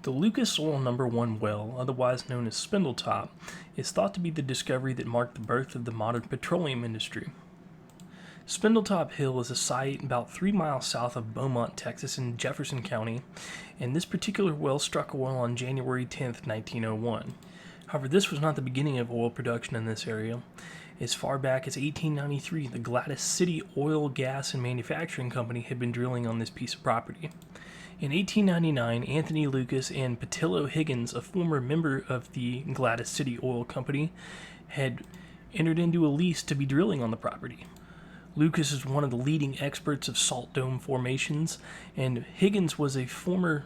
The Lucas Oil No. 1 well, otherwise known as Spindletop, is thought to be the discovery that marked the birth of the modern petroleum industry. Spindletop Hill is a site about 3 miles south of Beaumont, Texas in Jefferson County, and this particular well struck oil on January 10, 1901. However, this was not the beginning of oil production in this area. As far back as 1893, the Gladys City Oil, Gas, and Manufacturing Company had been drilling on this piece of property. In 1899, Anthony Lucas and Patillo Higgins, a former member of the Gladys City Oil Company, had entered into a lease to be drilling on the property. Lucas is one of the leading experts of salt dome formations, and Higgins was a former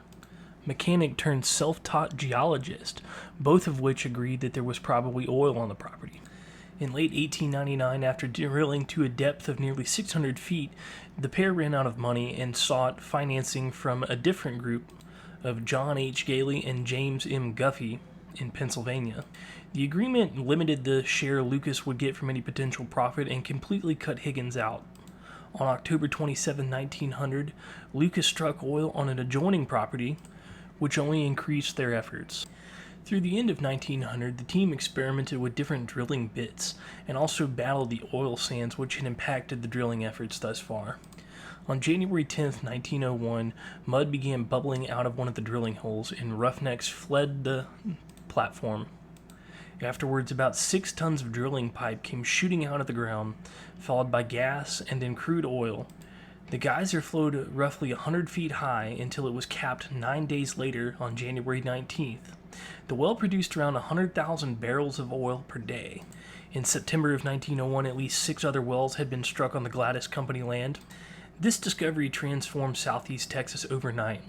mechanic turned self-taught geologist, both of which agreed that there was probably oil on the property. In late 1899, after drilling to a depth of nearly 600 feet, the pair ran out of money and sought financing from a different group of John H. Gailey and James M. Guffey in Pennsylvania. The agreement limited the share Lucas would get from any potential profit and completely cut Higgins out. On October 27, 1900, Lucas struck oil on an adjoining property, which only increased their efforts. Through the end of 1900, the team experimented with different drilling bits and also battled the oil sands which had impacted the drilling efforts thus far. On January 10, 1901, mud began bubbling out of one of the drilling holes and roughnecks fled the platform. Afterwards, about 6 tons of drilling pipe came shooting out of the ground, followed by gas and then crude oil. The geyser flowed roughly 100 feet high until it was capped 9 days later on January 19th. The well produced around 100,000 barrels of oil per day. In September of 1901, at least 6 other wells had been struck on the Gladys Company land. This discovery transformed southeast Texas overnight.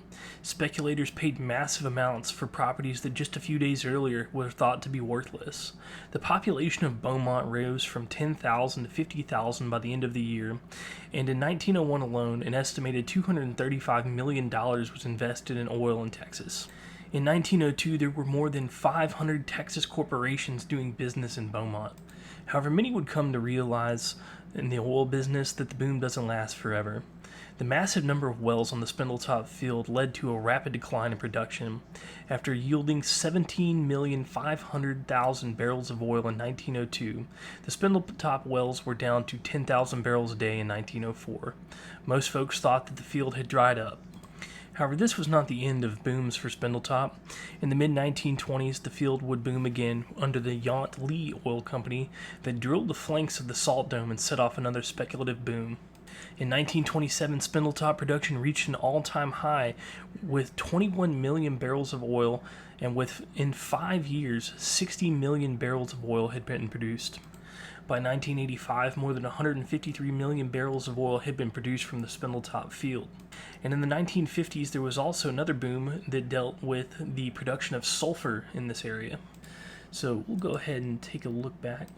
Speculators paid massive amounts for properties that just a few days earlier were thought to be worthless. The population of Beaumont rose from 10,000 to 50,000 by the end of the year, and in 1901 alone, an estimated $235 million was invested in oil in Texas. In 1902, there were more than 500 Texas corporations doing business in Beaumont. However, many would come to realize in the oil business that the boom doesn't last forever. The massive number of wells on the Spindletop field led to a rapid decline in production. After yielding 17,500,000 barrels of oil in 1902, the Spindletop wells were down to 10,000 barrels a day in 1904. Most folks thought that the field had dried up. However, this was not the end of booms for Spindletop. In the mid-1920s, the field would boom again under the Yount Lee Oil Company that drilled the flanks of the salt dome and set off another speculative boom. In 1927, Spindletop production reached an all-time high with 21 million barrels of oil, and within 5 years, 60 million barrels of oil had been produced. By 1985, more than 153 million barrels of oil had been produced from the Spindletop field. And in the 1950s, there was also another boom that dealt with the production of sulfur in this area. So we'll go ahead and take a look back.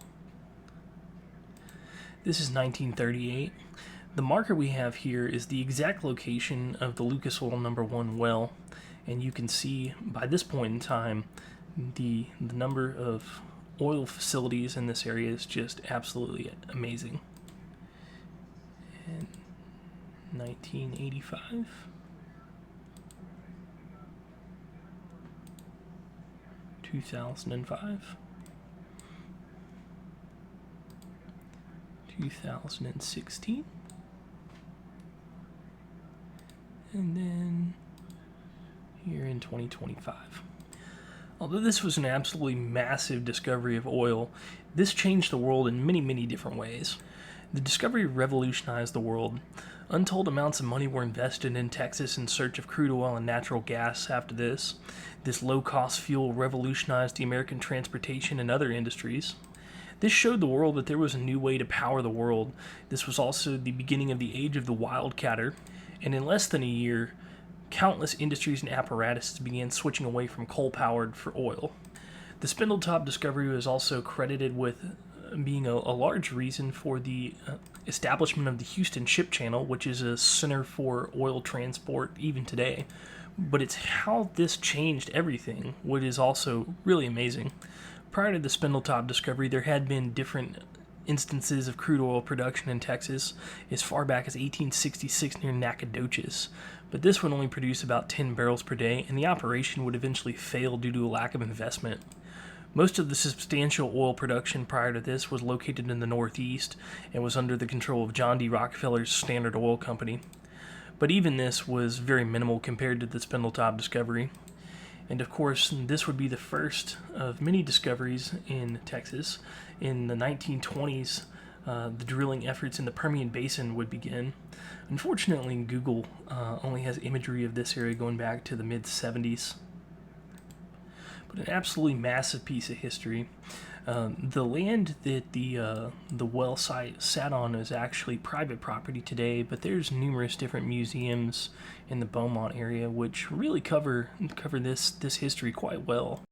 This is 1938. The marker we have here is the exact location of the Lucas Oil No. 1 well, and you can see by this point in time the number of oil facilities in this area is just absolutely amazing. And 1985, 2005, 2016, and then here in 2025. Although this was an absolutely massive discovery of oil, this changed the world in many, many different ways. The discovery revolutionized the world. Untold amounts of money were invested in Texas in search of crude oil and natural gas after this. This low-cost fuel revolutionized the American transportation and other industries. This showed the world that there was a new way to power the world. This was also the beginning of the age of the wildcatter, and in less than a year, countless industries and apparatuses began switching away from coal-powered for oil. The Spindletop discovery was also credited with being a large reason for the establishment of the Houston Ship Channel, which is a center for oil transport even today. But it's how this changed everything, which is also really amazing. Prior to the Spindletop discovery, there had been different instances of crude oil production in Texas as far back as 1866 near Nacogdoches, but this would only produce about 10 barrels per day, and the operation would eventually fail due to a lack of investment. Most of the substantial oil production prior to this was located in the Northeast and was under the control of John D. Rockefeller's Standard Oil Company. But even this was very minimal compared to the Spindletop discovery. And of course, this would be the first of many discoveries in Texas. In the 1920s, the drilling efforts in the Permian Basin would begin. Unfortunately, Google only has imagery of this area going back to the mid-70s. But an absolutely massive piece of history. The land that the well site sat on is actually private property today, but there's numerous different museums in the Beaumont area which really cover this history quite well.